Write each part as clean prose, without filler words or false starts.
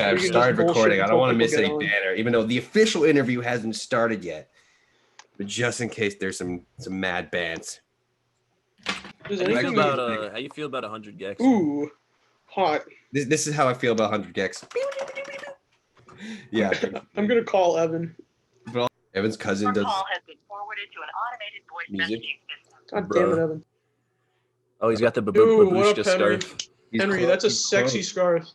I've started recording. I don't want to miss any banner, even though the official interview hasn't started yet. But just in case there's some mad bands. How you feel about 100 gex? Ooh, hot. This is how I feel about 100 gex. Yeah. I'm gonna call Evan. Evan's cousin does call has been forwarded to an automated voice music. God damn it, Evan. Oh, he's got the Ooh, what up, babushka scarf. Henry, that's a sexy scarf.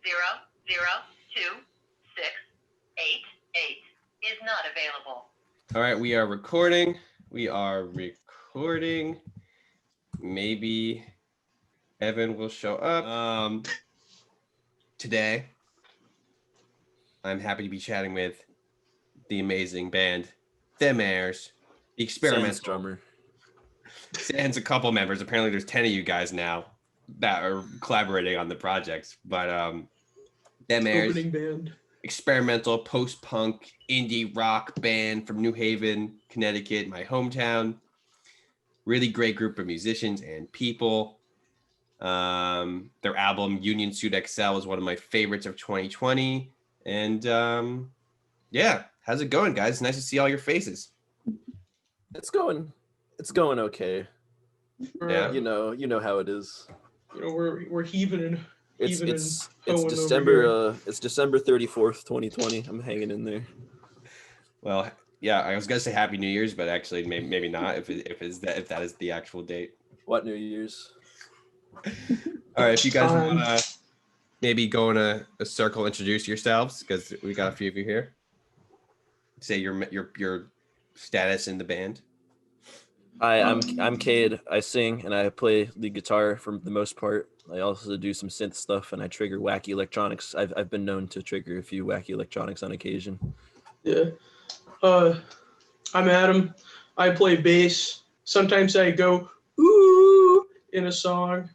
5002688 is not available. All right, we are recording. Maybe Evan will show up. Today, I'm happy to be chatting with the amazing band, Them Airs, the experimental drummer. Sans a couple members. Apparently, there's 10 of you guys now that are collaborating on the projects. But Them Airs, Opening band. Experimental post-punk indie rock band from New Haven, Connecticut, my hometown. Really great group of musicians and people. Their album Union Suit XL is one of my favorites of 2020. And yeah, how's it going, guys? Nice to see all your faces. It's going okay. Yeah, you know how it is. You know, we're heaving. It's December. It's December 34th, 2020. I'm hanging in there. Well, yeah, I was gonna say Happy New Year's, but actually maybe not if that is the actual date. What New Year's? All right, if you guys want to maybe go in a circle, introduce yourselves, because we got a few of you here. Say your status in the band. Hi, I'm Cade. I sing and I play the guitar for the most part. I also do some synth stuff and I trigger wacky electronics. I've been known to trigger a few wacky electronics on occasion. Yeah. I'm Adam. I play bass. Sometimes I go ooh in a song.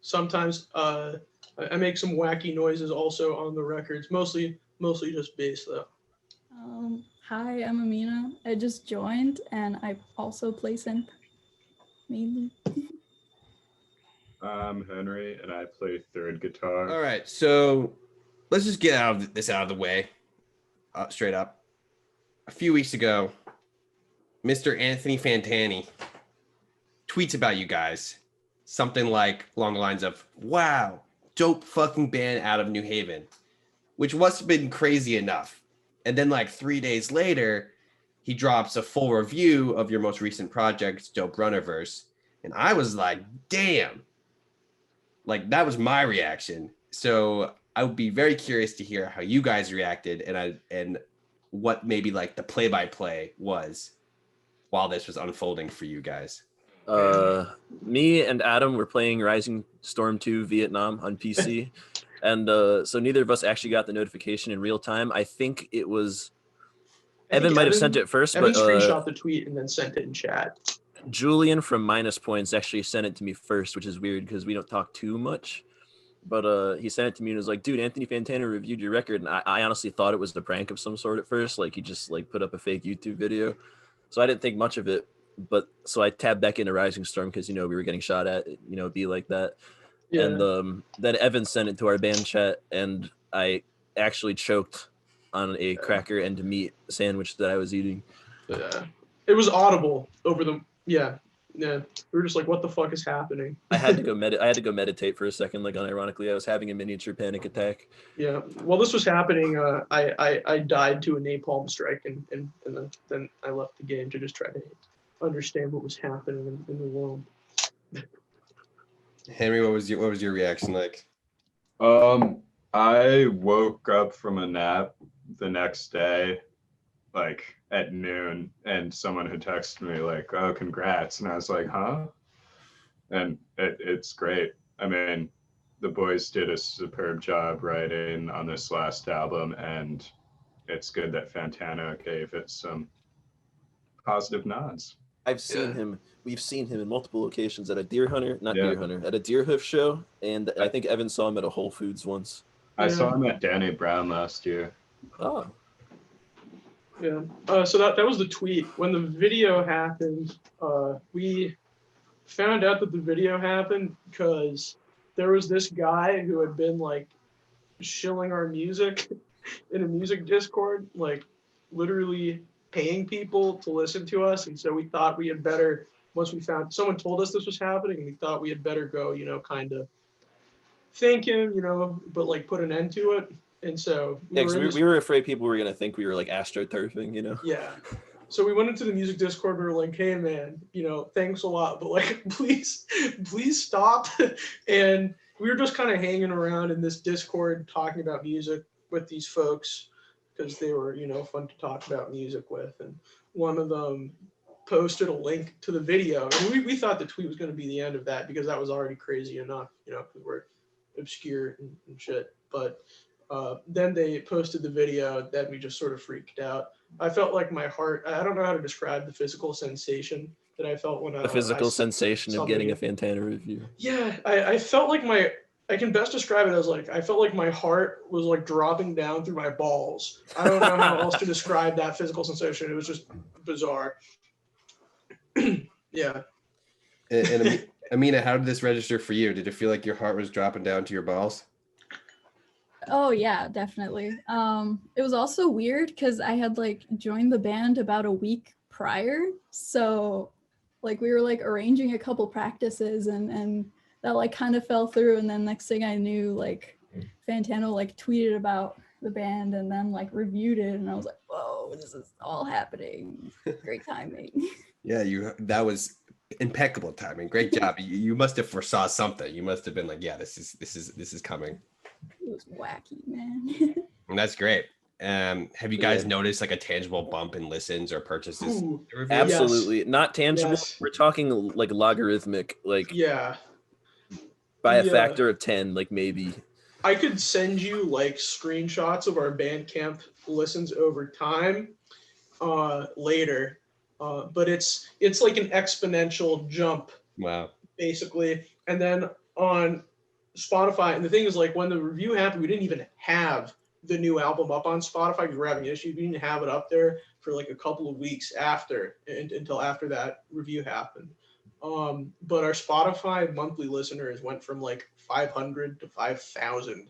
Sometimes I make some wacky noises also on the records. Mostly just bass though. Hi, I'm Amina. I just joined and I also play synth mainly. I'm Henry and I play third guitar. All right, so let's just get this out of the way, straight up. A few weeks ago, Mr. Anthony Fantano tweets about you guys, something like along the lines of, "Wow, dope fucking band out of New Haven," which must have been crazy enough. And then like 3 days later, he drops a full review of your most recent project, Dopedrunnerverse. And I was like, damn. Like that was my reaction. So I would be very curious to hear how you guys reacted and what maybe like the play-by-play was while this was unfolding for you guys. Me and Adam were playing Rising Storm 2 Vietnam on PC. And so neither of us actually got the notification in real time. I think it was Evan might have sent it first, Evan but screenshot the tweet and then sent it in chat. Julian from Minus Points actually sent it to me first, which is weird because we don't talk too much. But he sent it to me and was like, "Dude, Anthony Fantano reviewed your record," and I honestly thought it was the prank of some sort at first. Like he just like put up a fake YouTube video, so I didn't think much of it. But so I tabbed back into Rising Storm because we were getting shot at. It'd be like that. Yeah. And then Evan sent it to our band chat, and I actually choked on a cracker and meat sandwich that I was eating. Yeah, it was audible over the yeah. We were just like, "What the fuck is happening?" I had to go meditate for a second. Like unironically, I was having a miniature panic attack. Yeah, while this was happening, I died to a napalm strike, and then I left the game to just try to understand what was happening in the world. Henry, what was your reaction like? I woke up from a nap the next day, like at noon, and someone had texted me like, "Oh, congrats," and I was like, "Huh?" And it's great. I mean, the boys did a superb job writing on this last album, and it's good that Fantano gave it some positive nods. I've seen him. We've seen him in multiple locations at a deer hunter, at a deer hoof show, and I think Evan saw him at a Whole Foods once. I saw him at Danny Brown last year. Oh. Yeah. So that was the tweet. When the video happened, we found out that the video happened because there was this guy who had been like shilling our music in a music Discord, like literally paying people to listen to us. And so we thought we had better, once we found someone told us this was happening, we thought we had better go, kind of thank him, but like put an end to it. And so Yeah, because we were afraid people were gonna think we were like astroturfing, Yeah. So we went into the music Discord. We were like, "Hey, man, thanks a lot, but like, please stop." And we were just kind of hanging around in this Discord talking about music with these folks because they were, fun to talk about music with. And one of them posted a link to the video, and we thought the tweet was going to be the end of that because that was already crazy enough, because we're obscure and shit. But then they posted the video that we just sort of freaked out. I felt like my heart, I don't know how to describe the physical sensation that I felt when the physical sensation of getting a Fantano review. Yeah, I felt like I can best describe it as like, I felt like my heart was like dropping down through my balls. I don't know how else to describe that physical sensation. It was just bizarre. Yeah. And Amina, how did this register for you? Did it feel like your heart was dropping down to your balls? Oh yeah, definitely. It was also weird because I had like joined the band about a week prior. So like we were like arranging a couple practices and that like kind of fell through. And then next thing I knew, like Fantano like tweeted about the band and then like reviewed it. And I was like, whoa, this is all happening. Great timing. Yeah, that was impeccable timing. Great job. You must have foresaw something. You must have been like, yeah, this is coming. It was wacky, man. And that's great. Have you guys noticed like a tangible bump in listens or purchases? Ooh, absolutely. Yes. Not tangible. Yes. We're talking like logarithmic, like Yeah. by a factor of 10, like maybe. I could send you like screenshots of our Bandcamp listens over time later. But it's like an exponential jump. Wow. Basically. And then on Spotify, and the thing is, like, when the review happened, we didn't even have the new album up on Spotify because we were having issues. We didn't have it up there for like a couple of weeks until after that review happened. But our Spotify monthly listeners went from like 500 to 5,000.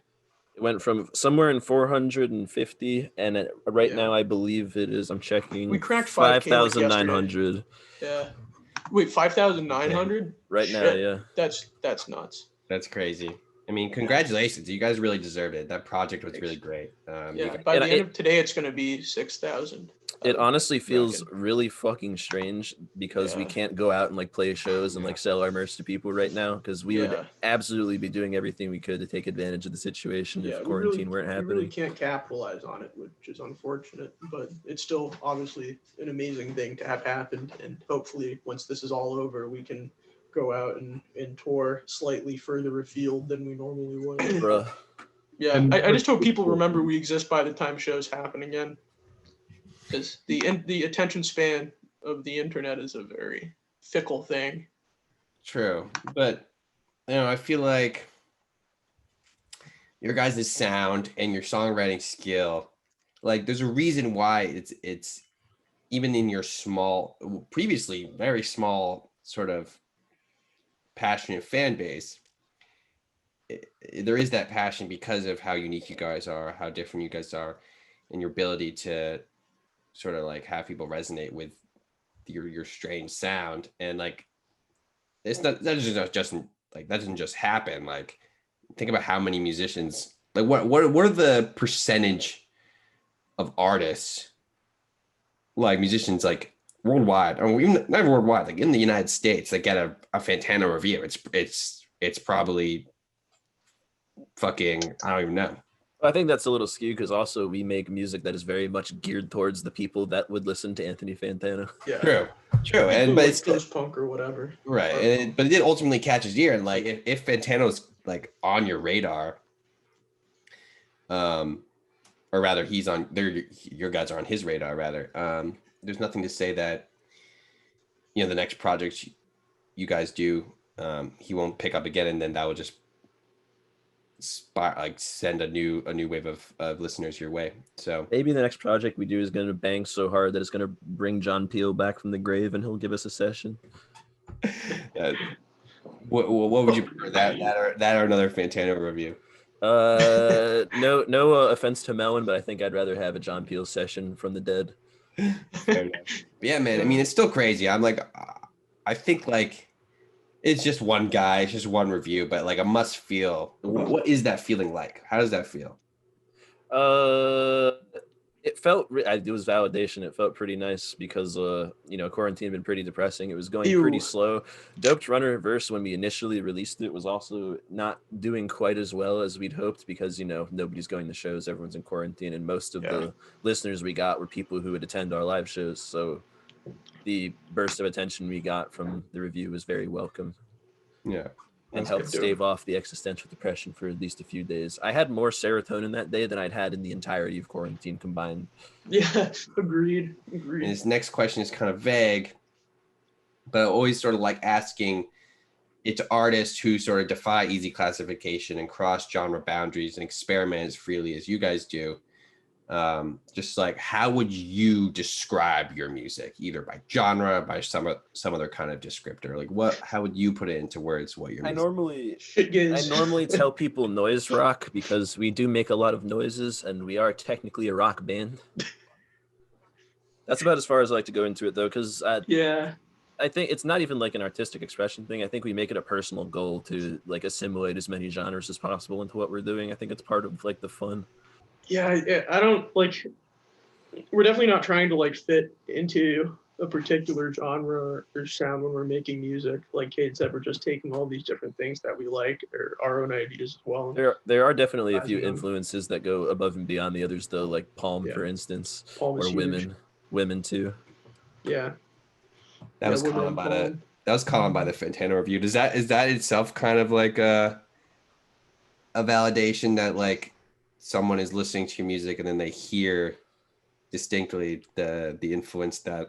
It went from somewhere in 450, and right now I believe it is. I'm checking. We cracked 5,900. Yeah. Wait, 5,900? Right now, yeah. That's nuts. That's crazy. I mean, congratulations. You guys really deserved it. That project was really great. By the end of today, it's going to be 6,000. It honestly feels really fucking strange because we can't go out and like play shows and like sell our merch to people right now because we would absolutely be doing everything we could to take advantage of the situation if quarantine weren't happening. We really can't capitalize on it, which is unfortunate, but it's still obviously an amazing thing to have happened. And hopefully once this is all over, we can go out and tour slightly further afield than we normally would. Bruh. Yeah, I just hope people remember we exist by the time shows happen again. Because the attention span of the internet is a very fickle thing. True. But, I feel like your guys' sound and your songwriting skill, like there's a reason why it's even in your previously very small sort of passionate fan base, there is that passion because of how unique you guys are, how different you guys are, and your ability to sort of like have people resonate with your strange sound. And like it's not that doesn't just happen. Like think about how many musicians, like what are the percentage of artists, like musicians, like worldwide, or even not worldwide, like in the United States, that get a Fantano review. It's probably fucking, I don't even know. I think that's a little skewed because also we make music that is very much geared towards the people that would listen to Anthony Fantano. Yeah, true, and but it's post punk or whatever, right? But it did ultimately catch his ear, and like if Fantano's like on your radar, or rather, he's on there. Your guys are on his radar, rather. There's nothing to say that the next project you guys do, he won't pick up again, and then that will just send a new wave of listeners your way. So maybe the next project we do is going to bang so hard that it's going to bring John Peel back from the grave, and he'll give us a session. What would you prefer, that or another Fantano review? No offense to Melon, but I think I'd rather have a John Peel session from the dead. Fair enough. But yeah, man. I mean, it's still crazy. I'm like, I think like it's just one guy, it's just one review, but like a must feel. What is that feeling like? How does that feel? It felt it was validation. It felt pretty nice because quarantine had been pretty depressing. It was going pretty slow. Dopedrunnerverse, when we initially released it, was also not doing quite as well as we'd hoped because nobody's going to shows, everyone's in quarantine, and most of the listeners we got were people who would attend our live shows. So the burst of attention we got from the review was very welcome. Yeah. And helped stave off the existential depression for at least a few days. I had more serotonin that day than I'd had in the entirety of quarantine combined. Yeah, agreed. And this next question is kind of vague, but I always sort of like asking it to artists who sort of defy easy classification and cross genre boundaries and experiment as freely as you guys do. Just like, how would you describe your music, either by genre, by some other kind of descriptor? Like, how would you put it into words? What your music? I normally tell people noise rock because we do make a lot of noises and we are technically a rock band. That's about as far as I like to go into it, though, because I think it's not even like an artistic expression thing. I think we make it a personal goal to like assimilate as many genres as possible into what we're doing. I think it's part of like the fun. Yeah, I don't like. We're definitely not trying to like fit into a particular genre or sound when we're making music. Like Cade said, we're just taking all these different things that we like, or our own ideas as well. There are definitely a few influences that go above and beyond the others, though. Like Palm, for instance, Palm or women too. Yeah, that was caught on by the Fantano review. Is that itself kind of like a validation that like someone is listening to your music and then they hear distinctly the influence that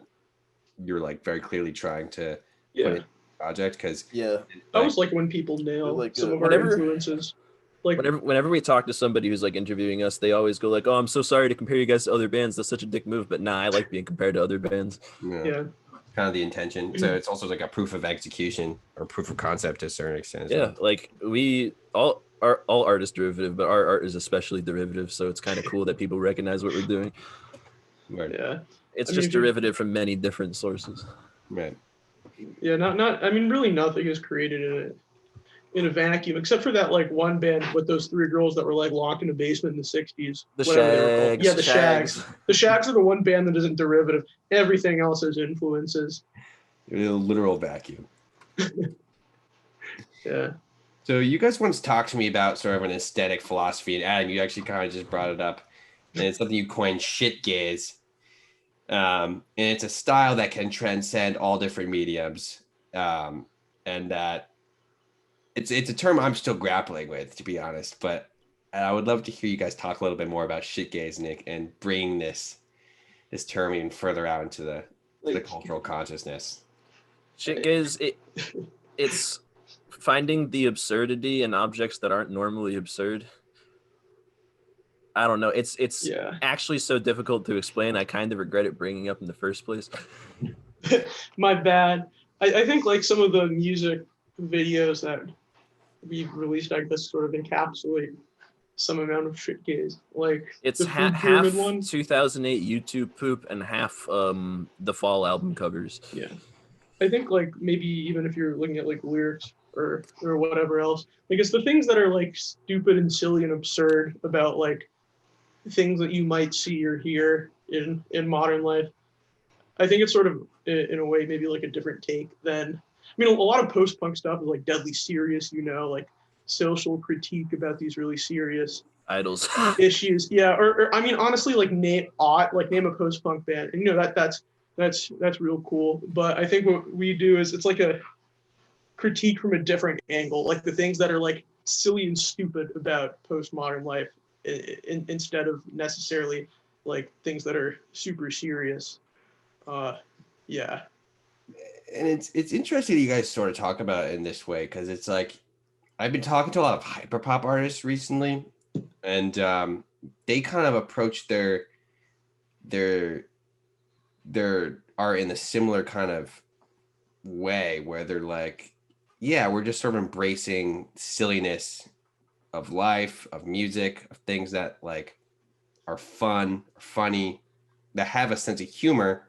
you're like very clearly trying to put in the project? Because I always like when people nail like some of our influences. Like whenever we talk to somebody who's like interviewing us, they always go like, "Oh, I'm so sorry to compare you guys to other bands. That's such a dick move." But nah, I like being compared to other bands. Yeah. Kind of the intention. So it's also like a proof of execution or proof of concept to a certain extent. Yeah, like we all art is derivative, but our art is especially derivative. So it's kind of cool that people recognize what we're doing. Right. Yeah. It's just derivative from many different sources. Right. Yeah, not I mean really nothing is created in a vacuum, except for that like one band with those three girls that were like locked in a basement in the 60s. The Shags. Yeah, the Shags. The Shags are the one band that isn't derivative. Everything else is influences. A literal vacuum. Yeah. So you guys once talked to me about sort of an aesthetic philosophy, and Adam, you actually kind of just brought it up. And it's something you coined shit gaze. And it's a style that can transcend all different mediums. And that it's a term I'm still grappling with, to be honest. But I would love to hear you guys talk a little bit more about shit gaze, Nick, and bring this term even further out into the cultural consciousness. Shit gaze, it's finding the absurdity in objects that aren't normally absurd. I don't know. It's actually so difficult to explain. I kind of regret it bringing up in the first place. My bad. I think like some of the music videos that we've released, I guess, sort of encapsulate some amount of shit gaze. Like it's half 2008 YouTube poop and half the Fall album covers. Yeah. I think like maybe even if you're looking at like lyrics or whatever else, like it's the things that are like stupid and silly and absurd about like things that you might see or hear in modern life. I think it's sort of in a way maybe like a different take than, I mean, a lot of post-punk stuff is like deadly serious, like social critique about these really serious idols issues. Yeah, or I mean, honestly, like name a post-punk band, and that's real cool. But I think what we do is it's like a critique from a different angle, like the things that are like silly and stupid about postmodern life, instead of necessarily like things that are super serious. Yeah. And it's interesting that you guys sort of talk about it in this way, because it's like I've been talking to a lot of hyperpop artists recently, and they kind of approach their art in a similar kind of way, where they're like, yeah, we're just sort of embracing silliness of life, of music, of things that like are fun, funny, that have a sense of humor.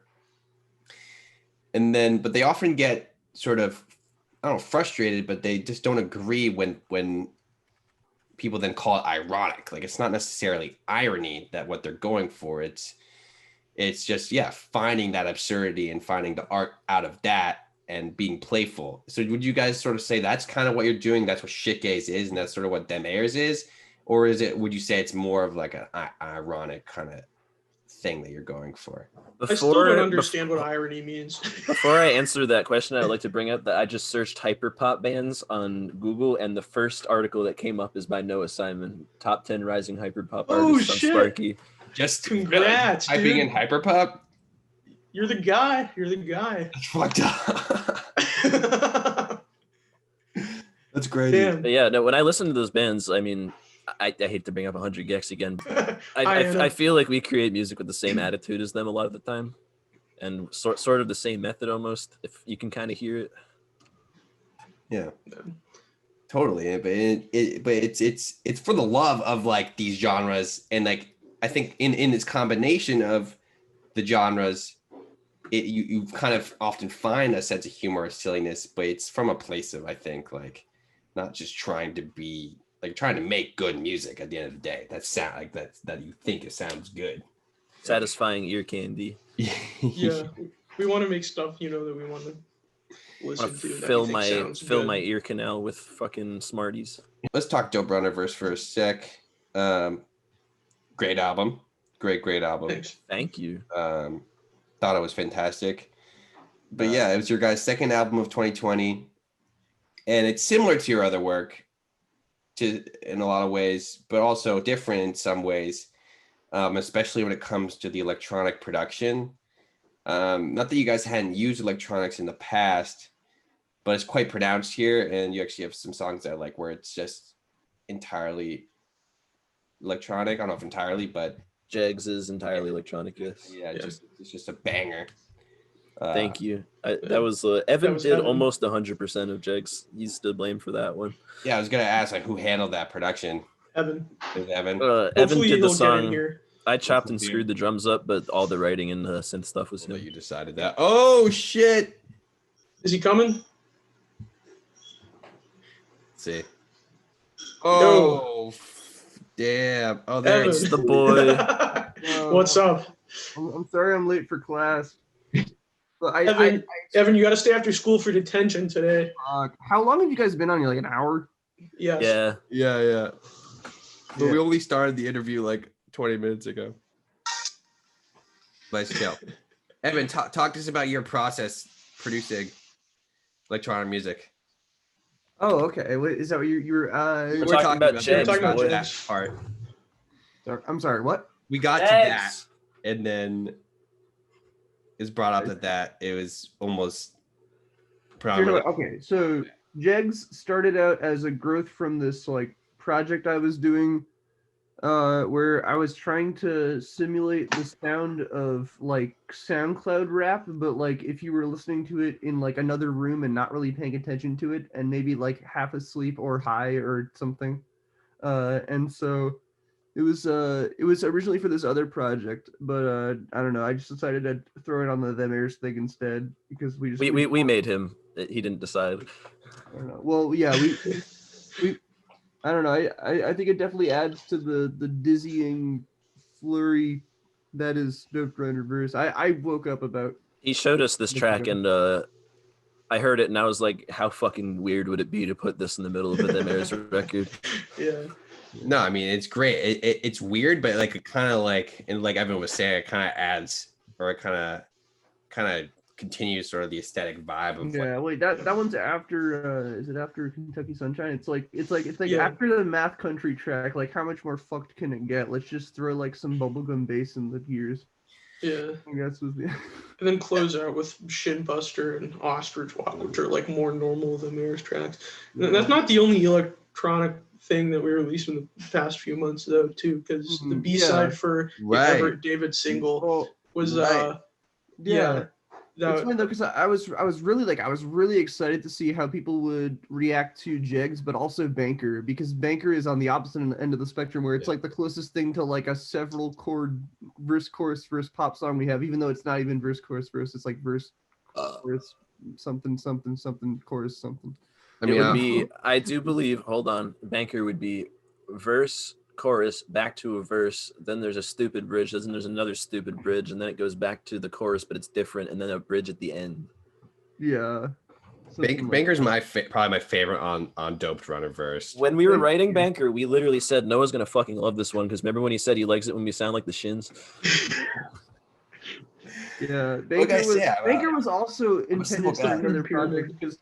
And then, but they often get sort of, I don't know, frustrated, but they just don't agree when people then call it ironic. Like it's not necessarily irony that what they're going for. It's just, yeah, finding that absurdity and finding the art out of that and being playful. So would you guys sort of say that's kind of what you're doing? That's what shitgaze is, and that's sort of what Dem Airs is? Or would you say it's more of like an ironic kind of thing that you're going for? I still don't understand what irony means. Before I answer that question, I'd like to bring up that I just searched hyperpop bands on Google, and the first article that came up is by Noah Simon, top 10 rising hyperpop artists on Sparky. Just congrats, typing dude. in hyperpop. You're the guy. You're the guy. That's fucked up. That's crazy. Damn. But yeah, no. When I listen to those bands, I mean, I hate to bring up 100 Gex again. I feel like we create music with the same attitude as them a lot of the time, and sort of the same method almost. If you can kind of hear it. Yeah. Totally, but it's for the love of like these genres, and like I think in this combination of the genres, you kind of often find a sense of humor or silliness, but it's from a place of, I think, like not just trying to be like trying to make good music at the end of the day. That sound like that you think it sounds good, satisfying ear candy. Yeah, we want to make stuff, you know, that we want to listen to. Fill my ear canal with fucking Smarties. Let's talk Dopedrunnerverse for a sec. Great album, great album. Thanks. Thank you. Thought it was fantastic. But yeah, it was your guys' second album of 2020, and it's similar to your other work in a lot of ways, but also different in some ways, especially when it comes to the electronic production. Not that you guys hadn't used electronics in the past, but it's quite pronounced here, and you actually have some songs that I like where it's just entirely electronic. I don't know if entirely, but Jegs is entirely electronic, yes. Yeah, it's just a banger. Thank you. That was Evan did almost 100% of Jegs. He's to blame for that one. Yeah, I was gonna ask like who handled that production. Evan. It was Evan. Evan did the song. Here. I chopped and screwed the drums up, but all the writing and the synth stuff was him. You decided that. Oh shit! Is he coming? Let's see. Oh. Damn. Oh, there's the boy. What's up? I'm sorry I'm late for class. But Evan, you got to stay after school for detention today. How long have you guys been on here? Like an hour? Yes. Yeah. But we only started the interview like 20 minutes ago. Nice chill. Evan, talk to us about your process producing electronic music. Oh, okay. Wait, is that what you're we're talking about Jegs. We're talking about that part. I'm sorry, what? We got to that, and then it's brought up that it was almost prominent. Okay, so Jegs started out as a growth from this like project I was doing where I was trying to simulate the sound of like SoundCloud rap, but like if you were listening to it in like another room and not really paying attention to it and maybe like half asleep or high or something. And so it was originally for this other project, but I don't know, I just decided to throw it on the Dem Airs thing instead because we made him. He didn't decide. I don't know. Well, yeah, we I don't know. I think it definitely adds to the dizzying flurry that is Dopedrunnerverse. I woke up about. He showed us this track and I heard it and I was like, how fucking weird would it be to put this in the middle of a Dem Airs record? Yeah. No, I mean it's great. It's weird, but like it kind of like, and like Evan was saying, it kind of adds, or it kind of continues sort of the aesthetic vibe of wait, that one's after is it after Kentucky Sunshine? It's like yeah. After the Math Country track. Like how much more fucked can it get? Let's just throw like some bubblegum bass in the gears. Yeah. I guess was the And then close out with Shin Buster and Ostrich Walk, which are like more normal than Mirrors tracks. And that's not the only electronic thing that we released in the past few months though too, because the B-side for the Everett David single was It's funny though, because I was really excited to see how people would react to Jegs, but also Banker, because Banker is on the opposite end of the spectrum, where it's like the closest thing to like a several chord verse chorus verse pop song we have, even though it's not even verse chorus verse. It's like verse chorus something something something chorus something. I mean, it would be. I do believe. Hold on, Banker would be verse chorus back to a verse, then there's a stupid bridge, then there's another stupid bridge, and then it goes back to the chorus, but it's different, and then a bridge at the end. Yeah. Banker's probably my favorite on Dopedrunnerverse. When we were writing Banker, we literally said Noah's gonna fucking love this one, because remember when he said he likes it when we sound like the Shins? Yeah, Banker was also intended for another project, because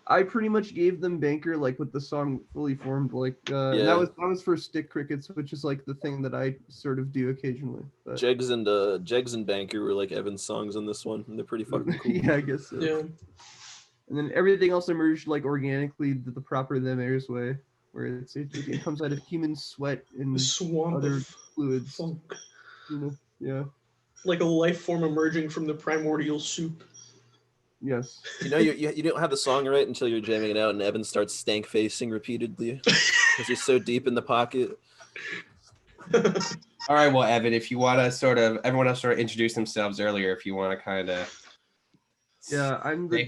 I pretty much gave them Banker like with the song fully formed, like that was for Stick Crickets, which is like the thing that I sort of do occasionally. But... Jegs and Banker were like Evan's songs on this one, and they're pretty fucking cool. Yeah, I guess so. Yeah. And then everything else emerged like organically the proper them airs way, where it comes out of human sweat and swamp other of fluids. funk. You know? Yeah. Like a life form emerging from the primordial soup. Yes. You know, you don't have the song right until you're jamming it out, and Evan starts stank facing repeatedly because he's so deep in the pocket. All right, well, Evan, if you want to everyone else introduce themselves earlier, if you want to kind of. Yeah, I'm the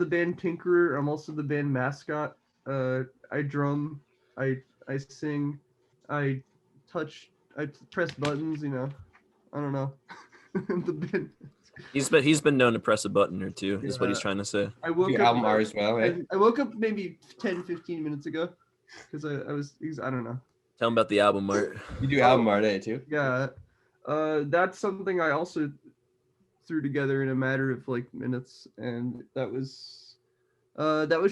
band Tinkerer. I'm also the band mascot. I drum, I sing, I press buttons. You know, I don't know. The band. He's been known to press a button or two, is what he's trying to say. I woke up album art as well. Eh? I woke up maybe 10-15 minutes ago because I don't know. Tell him about the album art. You do album art, too? Yeah, that's something I also threw together in a matter of like minutes, and that was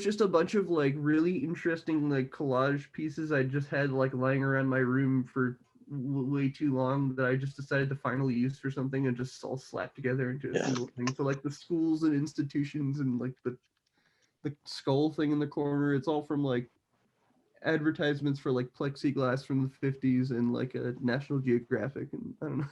just a bunch of like really interesting like collage pieces I just had like lying around my room for way too long that I just decided to finally use for something and just all slap together into a single thing. So like the schools and institutions and like the skull thing in the corner, it's all from like advertisements for like plexiglass from the 50s and like a National Geographic, and I don't know.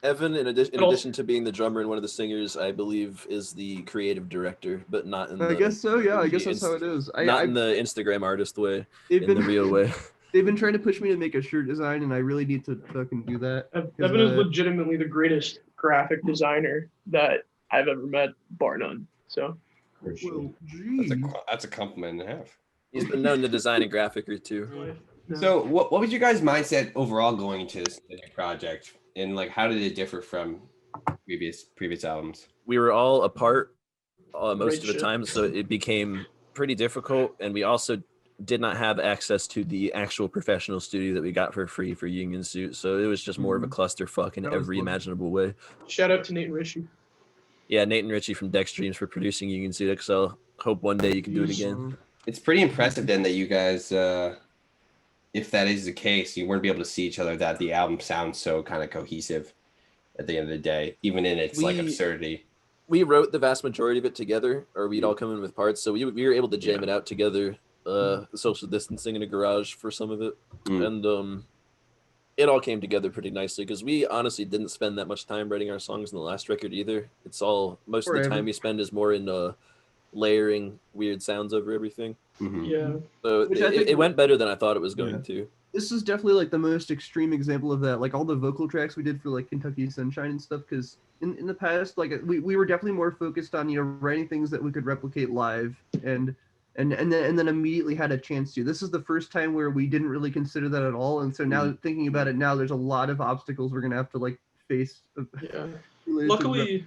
Evan, in addition to being the drummer and one of the singers, I believe is the creative director, but not in the... I guess so, yeah. I guess that's how it is. Not in the Instagram artist way, in the real way. They've been trying to push me to make a shirt design, and I really need to fucking do that. Evan is legitimately the greatest graphic designer that I've ever met, bar none. So, well, that's a compliment and a half. He's been known to design a graphic or two. So, what was your guys' mindset overall going into this project, and like how did it differ from previous albums? We were all apart most of the time, so it became pretty difficult, and we also did not have access to the actual professional studio that we got for free for Union Suit, so it was just more of a clusterfuck in every imaginable way. Shout out to Nate and Richie. Yeah, Nate and Richie from Dex Dreams for producing Union Suit XL. Hope one day you can do it again. It's pretty impressive then that you guys, if that is the case, you weren't able to see each other, that the album sounds so kind of cohesive at the end of the day, even in its like absurdity. We wrote the vast majority of it together, or we'd all come in with parts, so we were able to jam it out together. Social distancing in a garage for some of it, and it all came together pretty nicely because we honestly didn't spend that much time writing our songs in the last record either. It's all most of the time we spend is more in layering weird sounds over everything. Yeah, so it went better than I thought it was going to. This is definitely like the most extreme example of that, like all the vocal tracks we did for like Kentucky Sunshine and stuff, because in the past, like we were definitely more focused on, you know, writing things that we could replicate live and then immediately had a chance to. This is the first time where we didn't really consider that at all, and so now thinking about it now, there's a lot of obstacles we're gonna have to like face. Luckily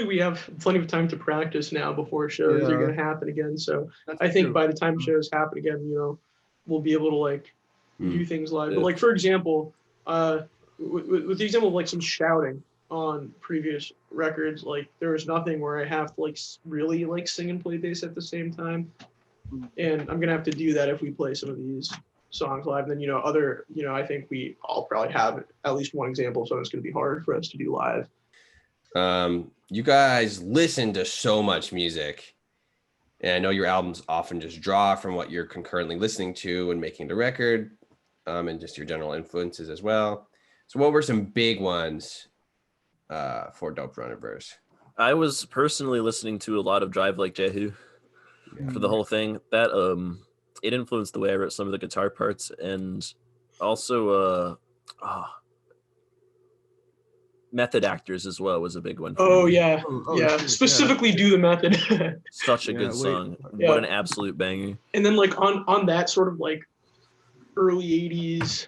we have plenty of time to practice now before shows are gonna happen again. So I think by the time shows happen again, you know, we'll be able to like do things live. But like for example, with the example of like some shouting on previous records, like there was nothing where I have to like really like sing and play bass at the same time, and I'm gonna have to do that if we play some of these songs live. Then I think we all probably have at least one example of something that's gonna be hard for us to do live. You guys listen to so much music, and I know your albums often just draw from what you're concurrently listening to and making the record, and just your general influences as well. So what were some big ones for Dopedrunnerverse? I was personally listening to a lot of Drive Like Jehu for the whole thing. That it influenced the way I wrote some of the guitar parts, and also Method Actors as well was a big one. For Oh me. yeah, yeah. Shit, Specifically, Do the Method. Such a Yeah, good wait. song. Yeah. What an absolute banger. And then like on that sort of like early '80s,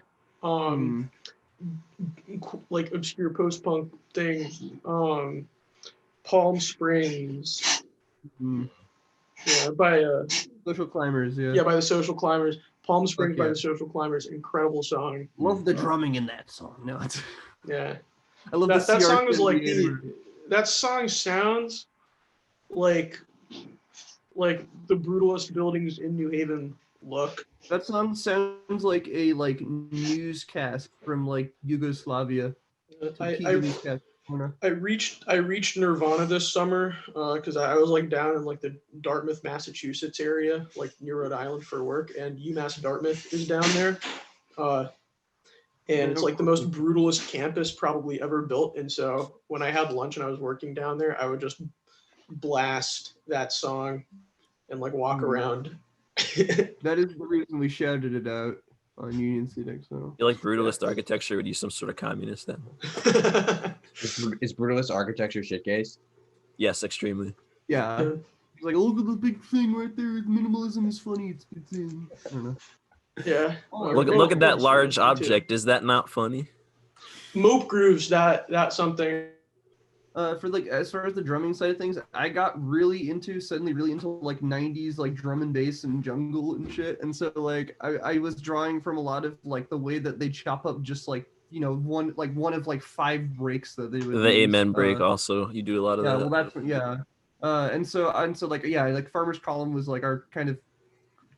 like obscure post-punk thing, Palm Springs, yeah, by Social Climbers, yeah. yeah, by the Social Climbers. Palm Springs by yeah. the Social Climbers, incredible song. Love the drumming in that song. No, it's Yeah, I love that the song was like CR that song sounds like the brutalist buildings in New Haven look. That song sounds like a newscast from like Yugoslavia. I reached Nirvana this summer because I was like down in like the Dartmouth, Massachusetts area, like near Rhode Island for work, and UMass Dartmouth is down there, and it's like the most brutalist campus probably ever built. And so when I had lunch and I was working down there, I would just blast that song and like walk around. That is the reason we shouted it out on Union Scenic. So You like brutalist architecture? Would you some sort of communist then? Is brutalist architecture shitcase? Yes, extremely. yeah, it's like look at the big thing right there. Minimalism is funny. It's in. I don't know. Yeah. Look at that large object. Is that not funny? Mope grooves. That's something. For like as far as the drumming side of things, I got suddenly really into like 90s like drum and bass and jungle and shit. And so like I was drawing from a lot of like the way that they chop up just like one of like 5 breaks that they would The use. Amen break also. You do a lot of that. Well that's and so like like Farmer's Column was like our kind of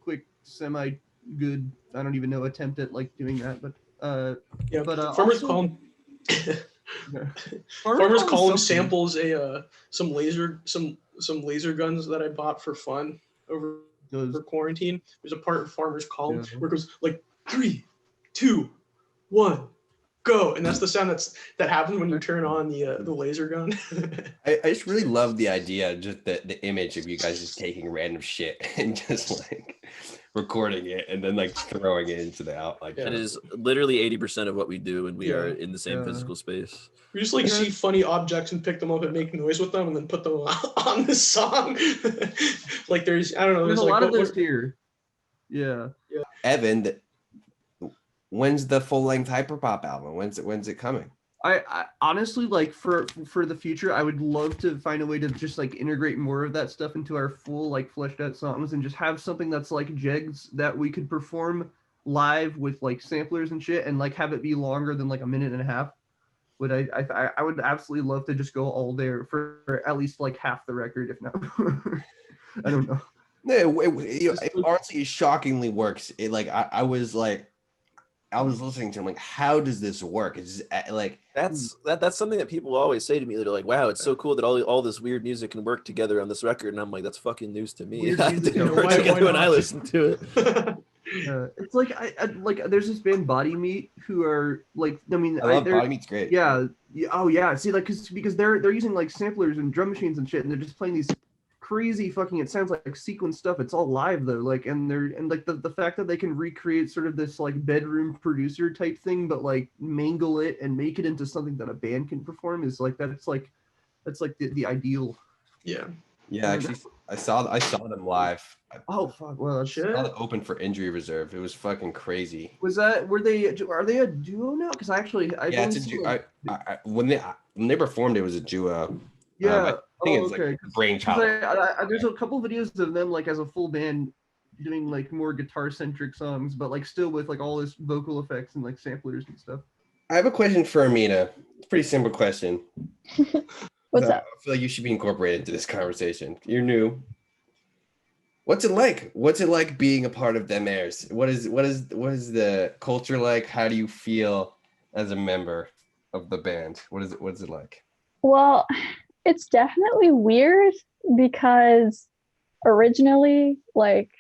quick semi good, I don't even know, attempt at like doing that, but Farmer's also, Column. yeah. Farmer's Column something. samples some laser guns that I bought for fun over quarantine. There's a part in Farmer's Column where it goes like 3, 2, 1, go, and that's the sound that happens when you turn on the laser gun. I just really love the idea, just the image of you guys just taking random shit and just like recording it and then like throwing it into the out. Like That is literally 80% of what we do when we are in the same physical space. We just like see funny objects and pick them up and make noise with them and then put them on the song. Like there's I don't know. There's a like, lot of those here. Yeah. Evan, when's the full length hyperpop album? When's it coming? I honestly like for the future, I would love to find a way to just like integrate more of that stuff into our full like fleshed out songs and just have something that's like Jegs that we could perform live with like samplers and shit and like have it be longer than like a minute and a half. I would absolutely love to just go all day for at least like half the record, if not. I don't know. No, it honestly shockingly works. It like I was listening to him like, how does this work? It's just, like that's something that people always say to me. They're like, "Wow, it's so cool that all this weird music can work together on this record." And I'm like, "That's fucking news to me." It didn't work together when I listened to it. It's like I like there's this band Body Meat who are like I love Body Meat's great. Yeah. Oh yeah. See, like because they're using like samplers and drum machines and shit, and they're just playing these crazy fucking. It sounds like sequence stuff. It's all live though. Like and like the fact that they can recreate sort of this like bedroom producer type thing, but like mangle it and make it into something that a band can perform is like that's like the ideal. Yeah. Yeah, actually, I saw them live. Oh fuck! Well, I saw them open for Injury Reserve. It was fucking crazy. Are they a duo now? Because it's a duo. When they performed, it was a duo. Yeah, I think it's like brainchild. There's a couple videos of them like as a full band doing like more guitar centric songs, but like still with like all this vocal effects and like samplers and stuff. I have a question for Amina. It's a pretty simple question. What's up? I feel like you should be incorporated into this conversation. You're new. What's it like? What's it like being a part of Them Airs? What is the culture like? How do you feel as a member of the band? What's it like? Well, it's definitely weird because originally, like,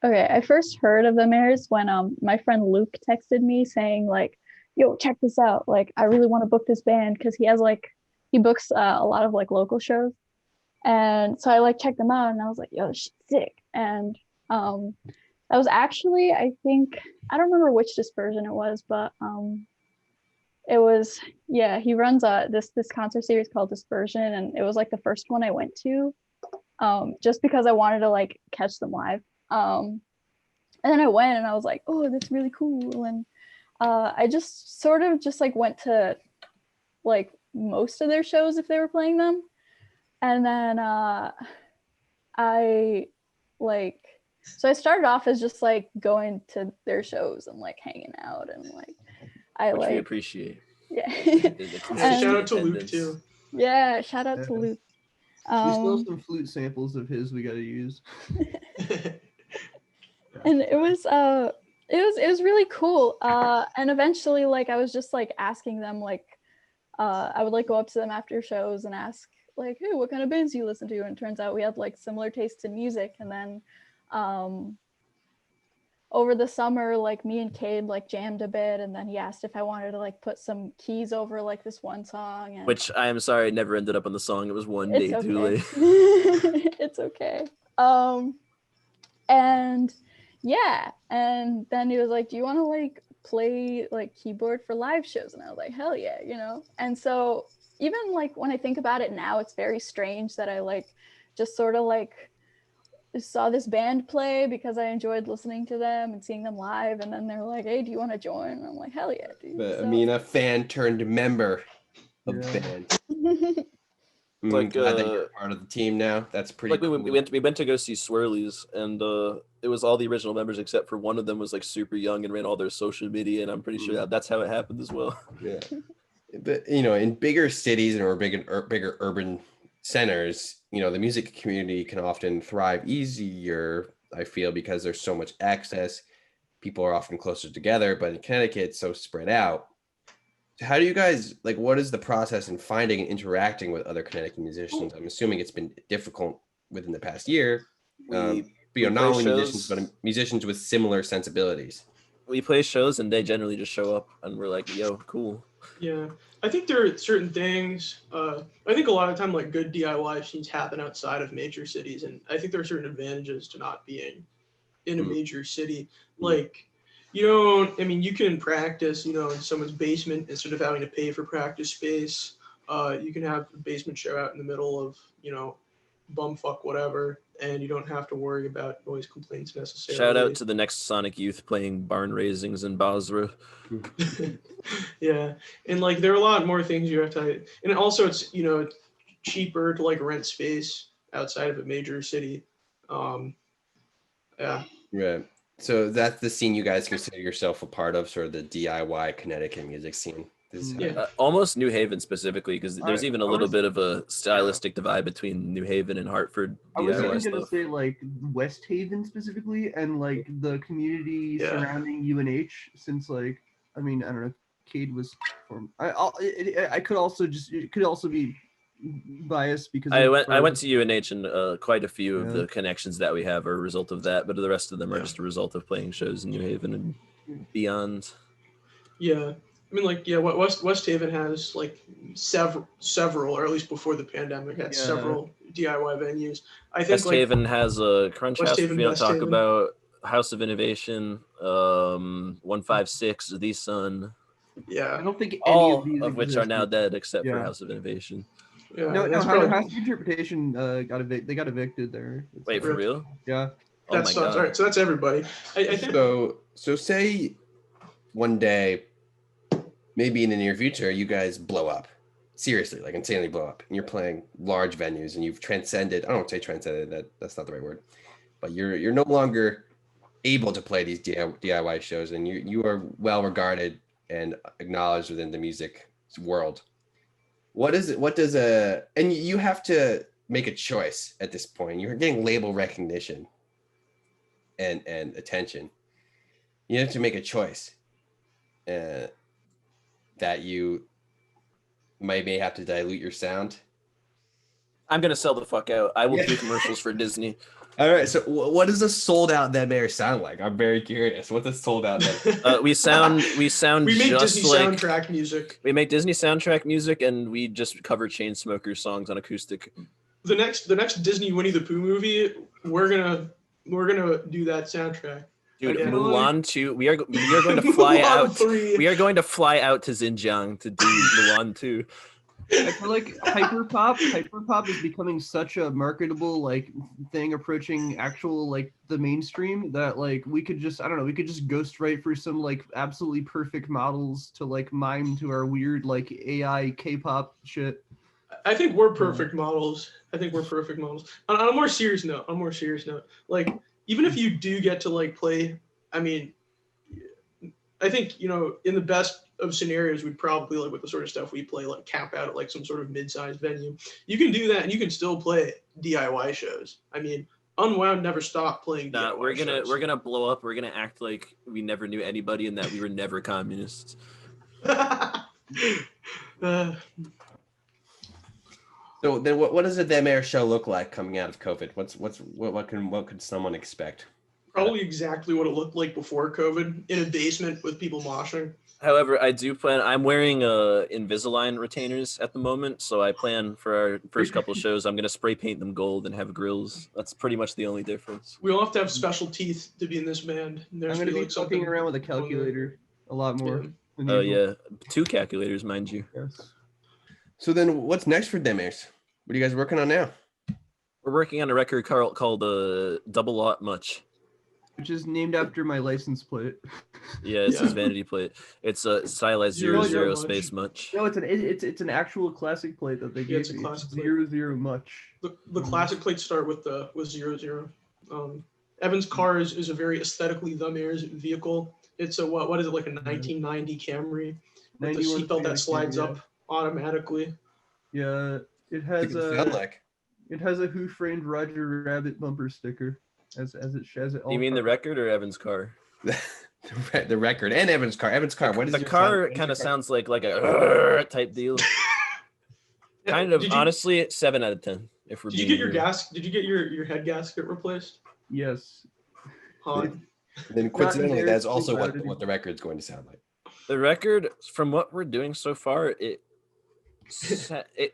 okay, I first heard of the Mares when my friend Luke texted me saying like, yo, check this out. Like, I really want to book this band because he has like he books a lot of like local shows, and so I like checked them out, and I was like, yo, this shit's sick. And that was actually, I think, I don't remember which dispersion it was, but it was, yeah, he runs this concert series called Dispersion, and it was like the first one I went to, just because I wanted to like catch them live. And then I went, and I was like, oh, that's really cool. And I just sort of just like went to like most of their shows if they were playing them. And then I like, so I started off as just like going to their shows and like hanging out, and like I Which like we appreciate. Yeah. Shout out to Luke too. Yeah, shout out to Luke. We still have some flute samples of his we gotta use. And it was really cool. And eventually, like, I was just like asking them, like, I would like go up to them after shows and ask, like, hey, what kind of bands do you listen to? And it turns out we had like similar tastes in music. And then over the summer, like me and Cade like jammed a bit, and then he asked if I wanted to like put some keys over like this one song. And Which I am sorry never ended up on the song. It was one day it's too okay. late. It's okay. And yeah, and then he was like, do you want to like play like keyboard for live shows? And I was like, hell yeah, you know. And so even like when I think about it now, it's very strange that I like just sort of like saw this band play because I enjoyed listening to them and seeing them live, and then they're like, hey, do you want to join? And I'm like, hell yeah, dude. But So... Amina, fan turned member of the band. Like, glad that you're part of the team now. That's pretty like cool. we went to go see Swirlies, and it was all the original members except for one of them was like super young and ran all their social media, and I'm pretty sure that's how it happened as well. Yeah, but you know, in bigger cities and or bigger urban centers, you know, the music community can often thrive easier, I feel, because there's so much access. People are often closer together, but in Connecticut, it's so spread out. How do you guys, like, what is the process in finding and interacting with other Connecticut musicians? I'm assuming it's been difficult within the past year. But you know, not only musicians, but musicians with similar sensibilities. We play shows and they generally just show up and we're like, yo, cool. Yeah, I think there are certain things. I think a lot of time like good DIY scenes happen outside of major cities, and I think there are certain advantages to not being in a major city. Like, you don't, I mean, you can practice, you know, in someone's basement instead of having to pay for practice space. You can have a basement show out in the middle of, you know, bumfuck whatever, and you don't have to worry about noise complaints necessarily. Shout out to the next Sonic Youth playing barn raisings in Basra. Yeah, and like there are a lot more things you have to, and also it's, you know, cheaper to like rent space outside of a major city. Yeah. Right. So that's the scene you guys consider yourself a part of, sort of the DIY Connecticut music scene. Almost New Haven specifically, because there's even a little bit of a stylistic divide between New Haven and Hartford. I was DIY even gonna say like West Haven specifically, and like the community surrounding UNH, since like, I mean, I don't know, Cade was from. I could also just, it could also be biased because I went to UNH, and quite a few of the connections that we have are a result of that, but the rest of them are just a result of playing shows in New Haven and beyond. Yeah, I mean, like, yeah, West Haven has like several, or at least before the pandemic, had several DIY venues. I think West Haven has a Crunch House, if we don't talk Haven. about House of Innovation, 156, The Sun. Yeah, I don't think any all of these of which are now dead except for Yeah. House of Innovation. yeah. No, that's House probably, of Interpretation they got evicted there. Wait, for real? Yeah. Oh my that sucks. god. All right, so that's everybody. I think. So say one day, maybe in the near future, you guys blow up. Seriously, like insanely blow up. And you're playing large venues and you've transcended, I don't want to say transcended, that's not the right word, but you're no longer able to play these DIY shows, and you are well regarded and acknowledged within the music world. And you have to make a choice at this point. You're getting label recognition and attention. You have to make a choice that you may have to dilute your sound. I'm gonna sell the fuck out. I will do commercials for Disney. All right. So what does a sold out Dead Mayor sound like? I'm very curious. What's a sold out Dead We sound we make just Disney like soundtrack music. we make Disney soundtrack music, and we just cover Chainsmokers songs on acoustic. The next Disney Winnie the Pooh movie, we're gonna do that soundtrack. Dude, Okay. Mulan 2. We are going to fly Mulan out. 3. We are going to fly out to Xinjiang to do Mulan 2. I feel like hyperpop is becoming such a marketable like thing approaching actual like the mainstream that like we could just ghostwrite for some like absolutely perfect models to like mime to our weird like AI K-pop shit. I think we're perfect models. On a more serious note, like even if you do get to like play, I mean, I think, you know, in the best of scenarios, we'd probably, like with the sort of stuff we play, like cap out at like some sort of mid-sized venue. You can do that and you can still play DIY shows. I mean, Unwound never stopped playing DIY shows. We're gonna blow up. We're gonna act like we never knew anybody and that we were never communists. So then, what does a Dead Mayor show look like coming out of COVID? What can someone expect? Probably exactly what it looked like before COVID, in a basement with people moshing. However, I do plan. I'm wearing Invisalign retainers at the moment, so I plan for our first couple of shows. I'm gonna spray paint them gold and have grills. That's pretty much the only difference. We all have to have special teeth to be in this band. I'm gonna be like fucking around with a calculator a lot more. Yeah. Oh yeah, 2 calculators, mind you. Yes. So then, what's next for Dead Mayors? What are you guys working on now? We're working on a record called Double Lot Much. Which is named after my license plate. Yeah, it's his vanity plate. It's a stylized 00 space much. No, it's an actual classic plate that they gave it's a me. classic plate. 00 much. The classic plates start with 00. Evan's car is a very aesthetically the Mayor's vehicle. It's a what is it, like a 1990 Camry with the seatbelt that slides up automatically. Yeah, it has it has a Who Framed Roger Rabbit bumper sticker. As it all. You mean the record or Evan's car? The record and Evan's car. What is the car? Kind of sounds like a type deal. Kind of, honestly, 7 out of 10. If we're Did you get your head gasket replaced? Yes. Hot. Then coincidentally, that's also what the record's going to sound like. The record, from what we're doing so far,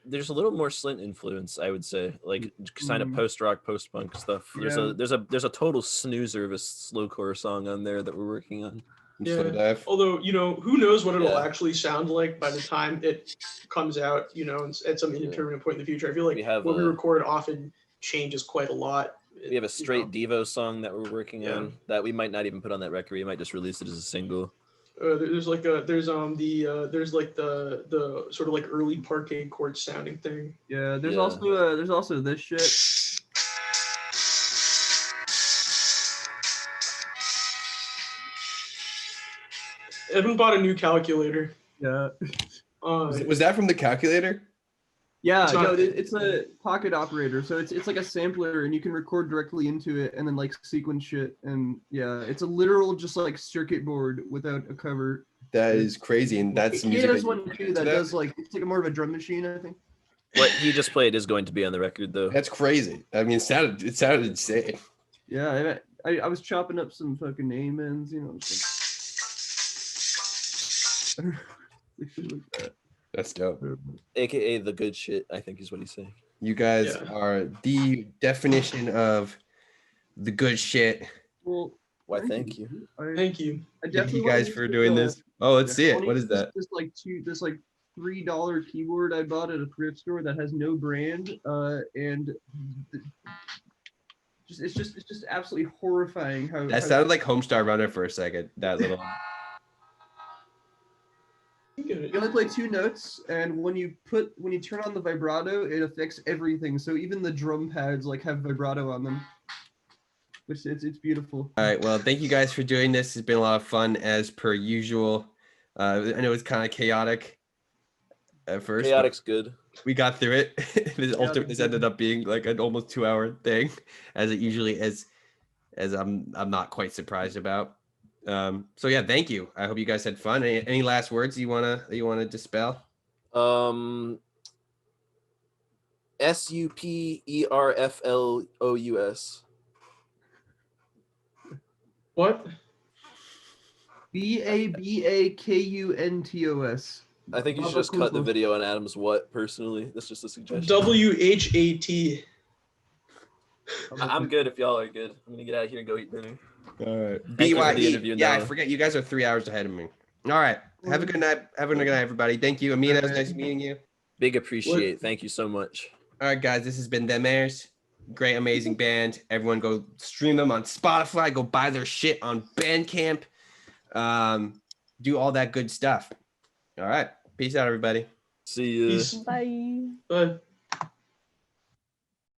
there's a little more Slint influence, I would say, like kind of post rock, post punk stuff. There's a total snoozer of a slowcore song on there that we're working on. Yeah. Although, you know, who knows what it'll actually sound like by the time it comes out, you know, at some indeterminate point in the future. I feel like what we record often changes quite a lot. We have a straight Devo song that we're working on that we might not even put on that record. We might just release it as a single. There's like the sort of like early parquet chord sounding thing. Yeah, there's also this shit. Evan bought a new calculator. Yeah. Was that from the calculator? Yeah, it's a pocket operator, so it's like a sampler, and you can record directly into it, and then like sequence shit, and yeah, it's a literal just like circuit board without a cover. That is crazy, and that's music. There's one too that does like it's like more of a drum machine, I think. What he just played is going to be on the record, though. That's crazy. I mean, it sounded insane. Yeah, I was chopping up some fucking amens, you know. Like that. That's dope. AKA the good shit, I think is what he's saying. You guys are the definition of the good shit. Well, why, thank you. Thank you. Thank you guys for doing this. Oh, let's see it. What is that? This $3 keyboard I bought at a thrift store that has no brand, and it's just absolutely horrifying how that sounded like Homestar Runner for a second. That little. You only play 2 notes, and when you turn on the vibrato, it affects everything. So even the drum pads like have vibrato on them, which it's beautiful. All right, well, thank you guys for doing this. It's been a lot of fun as per usual. I know it's kind of chaotic at first. Chaotic's good. We got through it. This ended up being like an almost 2-hour thing, as it usually is. As I'm not quite surprised about. So yeah, thank you. I hope you guys had fun. Any last words you wanna dispel? SUPERFLOUS. What? Babakuntos. I think you should just cut the video on Adam's what, personally. That's just a suggestion. WHAT. I'm good if y'all are good. I'm gonna get out of here and go eat dinner. All right. Thank you for the BYE. interview, Yeah, I Noah. forget. You guys are 3 hours ahead of me. All right. Have a good night. Have a good night, everybody. Thank you. Amina, it was nice meeting you. Big appreciate. Thank you so much. All right, guys. This has been Them Airs. Great, amazing band. Everyone go stream them on Spotify. Go buy their shit on Bandcamp. Do all that good stuff. All right. Peace out, everybody. See you. Peace. Bye. Bye.